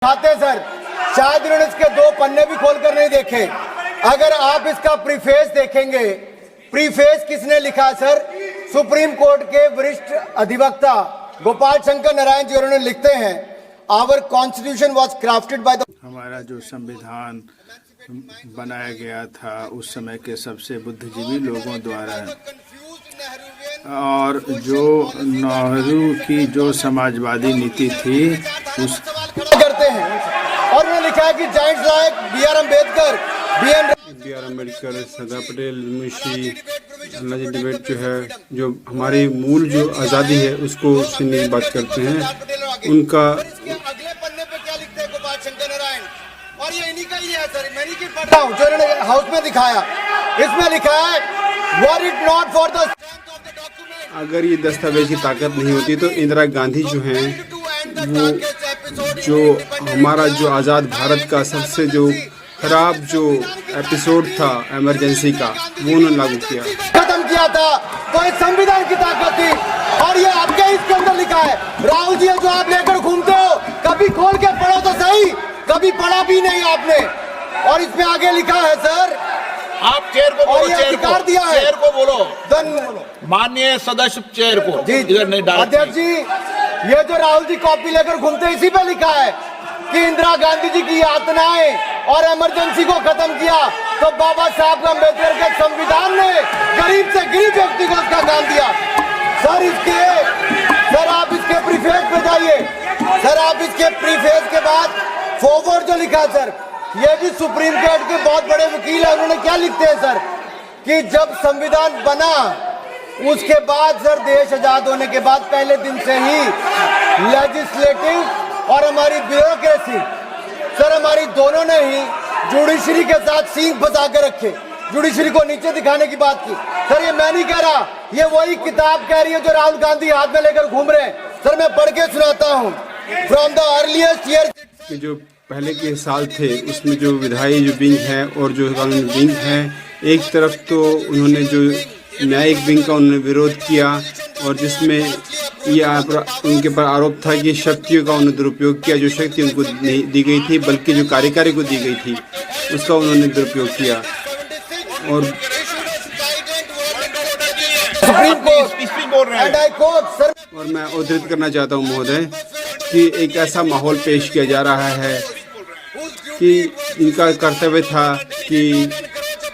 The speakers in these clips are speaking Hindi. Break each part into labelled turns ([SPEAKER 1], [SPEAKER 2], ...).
[SPEAKER 1] खाते सर, शायद इन्होंने इसके 2 पन्ने भी खोलकर नहीं देखे। अगर आप इसका प्रीफेस देखेंगे, प्रीफेस किसने लिखा सर? सुप्रीम कोर्ट के वरिष्ठ अधिवक्ता गोपाल शंकर नारायण जी उन्होंने लिखते हैं, our constitution was crafted by the.
[SPEAKER 2] हमारा जो संविधान बनाया गया था उस समय के सबसे बुद्धिजीवी लोगों द्वारा, और जो नेहरू की जो समाजवादी नीति थी उस
[SPEAKER 1] करते हैं। और उन्होंने लिखा है कि giants like B R Ambedkar,
[SPEAKER 3] Sardar Patel, Munshi Lalji debate जो है, जो हमारी मूल जो आज़ादी है उसको सुनने की बात करते हैं। उनका
[SPEAKER 1] अगले पन्ने पे क्या लिखते हैं गोपाल शंकर नारायण, और ये इन्हीं का ही है सर, मैं नहीं पढ़ रहा हूँ, जो इन्होंने हाउस में दिखाया। इसमें लिखा है वर इट नॉट फॉर द।
[SPEAKER 3] अगर ये दस्तावेज की ताकत नहीं होती तो इंदिरा गांधी जो हैं वो जो हमारा जो आज़ाद भारत का सबसे जो खराब जो एपिसोड था इमरजेंसी का, वो उन्होंने लागू किया,
[SPEAKER 1] खत्म किया था। तो इस संविधान की ताकत थी, और ये आपके इसके अंदर लिखा है। राहुल जी जो आप लेकर घूमते हो, कभी खोल के पढ़ो तो सही, कभी पढ़ा भी नहीं आपने। और इसमें आगे लिखा है सर,
[SPEAKER 4] आप चेयर को बोलो,
[SPEAKER 1] अधिकार दिया है,
[SPEAKER 4] चेयर को बोलो, माननीय सदस्य चेयर को
[SPEAKER 1] जी
[SPEAKER 4] इधर नहीं डाल।
[SPEAKER 1] अध्यक्ष जी, ये जो राहुल जी कॉपी लेकर घूमते हैं, इसी पे लिखा है कि इंदिरा गांधी जी की यातनाएं और इमरजेंसी को खत्म किया तो बाबा साहब अम्बेडकर के संविधान ने गरीब से गरीब व्यक्ति को उसका काम दिया। सर आप इसके प्रीफेस पे जाइए सर, आप इसके प्रीफेस के बाद फॉरवर्ड जो लिखा सर, ये भी सुप्रीम कोर्ट के बहुत बड़े वकील है, उन्होंने क्या लिखते हैं सर कि जब संविधान बना उसके बाद सर, देश आजाद होने के बाद पहले दिन से ही लेजिस्लेटिव और हमारी ब्यूरोक्रेसी सर, हमारी दोनों ने ही जुडिशरी के साथ सींग फंसा के रखे, जुडिशरी को नीचे दिखाने की बात की। सर ये मैं नहीं कह रहा, ये वही किताब कह रही है जो राहुल गांधी हाथ में लेकर घूम रहे हैं। सर मैं पढ़ के सुनाता हूँ, फ्रॉम द अर्लीस्ट ईयर।
[SPEAKER 3] जो पहले के साल थे उसमें जो विधायी जो विंग है और जो कानूनी विंग है, एक तरफ तो उन्होंने जो न्यायिक विंग का उन्होंने विरोध किया, और जिसमें ये उनके पर आरोप था कि शक्तियों का उन्होंने दुरुपयोग किया, जो शक्ति उनको नहीं दी गई थी बल्कि जो कार्यकारी को दी गई थी उसका उन्होंने दुरुपयोग किया। और और मैं उद्धृत करना चाहता हूँ महोदय कि एक ऐसा माहौल पेश किया जा रहा है कि इनका कर्तव्य था कि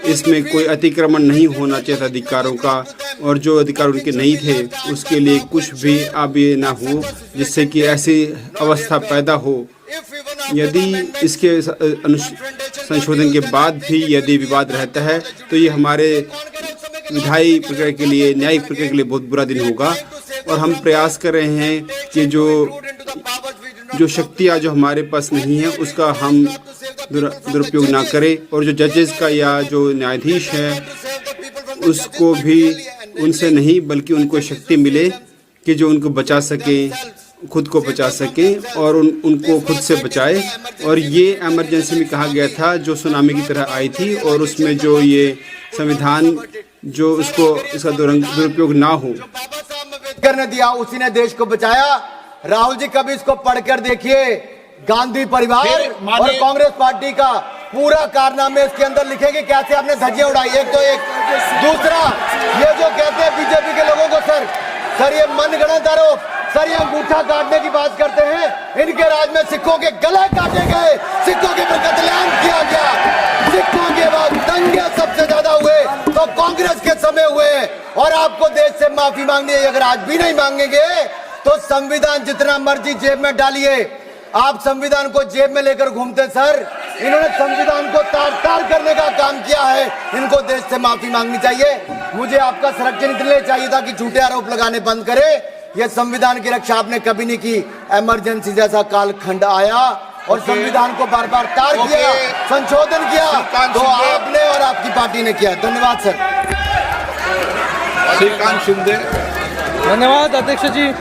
[SPEAKER 3] इसमें कोई अतिक्रमण नहीं होना चाहिए था अधिकारों का, और जो अधिकार उनके नहीं थे उसके लिए कुछ भी अब ये ना हो जिससे कि ऐसी अवस्था पैदा हो। यदि इसके संशोधन के बाद भी यदि विवाद रहता है तो ये हमारे विधायी प्रक्रिया के लिए, न्यायिक प्रक्रिया के लिए बहुत बुरा दिन होगा। और हम प्रयास कर रहे हैं कि जो शक्तियाँ जो हमारे पास नहीं है उसका हम दुरुपयोग ना करें, और जो जजेस का या जो न्यायाधीश है उसको भी उनसे नहीं बल्कि उनको शक्ति मिले कि जो उनको बचा सके, खुद को बचा सके और उनको खुद से बचाए। और ये इमरजेंसी में कहा गया था जो सुनामी की तरह आई थी, और उसमें जो ये संविधान जो उसको इसका दुरुपयोग ना हो
[SPEAKER 1] करने दिया, उसी ने देश को बचाया। राहुल जी कभी इसको पढ़कर देखिए, गांधी परिवार और कांग्रेस पार्टी का पूरा कारनामे इसके अंदर लिखेंगे, कैसे आपने धज्जियां उड़ाई, एक तो एक। दूसरा ये जो कहते हैं बीजेपी के लोगों को सर ये मनगढ़ंत आरोप, सर ये अंगूठा काटने की बात करते हैं, इनके राज में सिखों के गले काटे गए, सिखों के पर कत्लेआम किया गया, सिखों के बाद दंगे सबसे ज्यादा हुए तो कांग्रेस के समय हुए। और आपको देश से माफी मांगनी है, अगर आज भी नहीं मांगेंगे तो संविधान जितना मर्जी जेब में डालिए। आप संविधान को जेब में लेकर घूमते सर, इन्होंने संविधान को तार-तार करने का काम किया है, इनको देश से माफी मांगनी चाहिए। मुझे आपका संरक्षण इसलिए चाहिए था कि झूठे आरोप लगाने बंद करे। ये संविधान की रक्षा आपने कभी नहीं की, इमरजेंसी जैसा कालखंड आया और संविधान को बार बार तार किया, संशोधन किया, तो आपने और आपकी पार्टी ने किया। धन्यवाद सर।
[SPEAKER 4] श्रीकांत शिंदे।
[SPEAKER 5] धन्यवाद अध्यक्ष जी।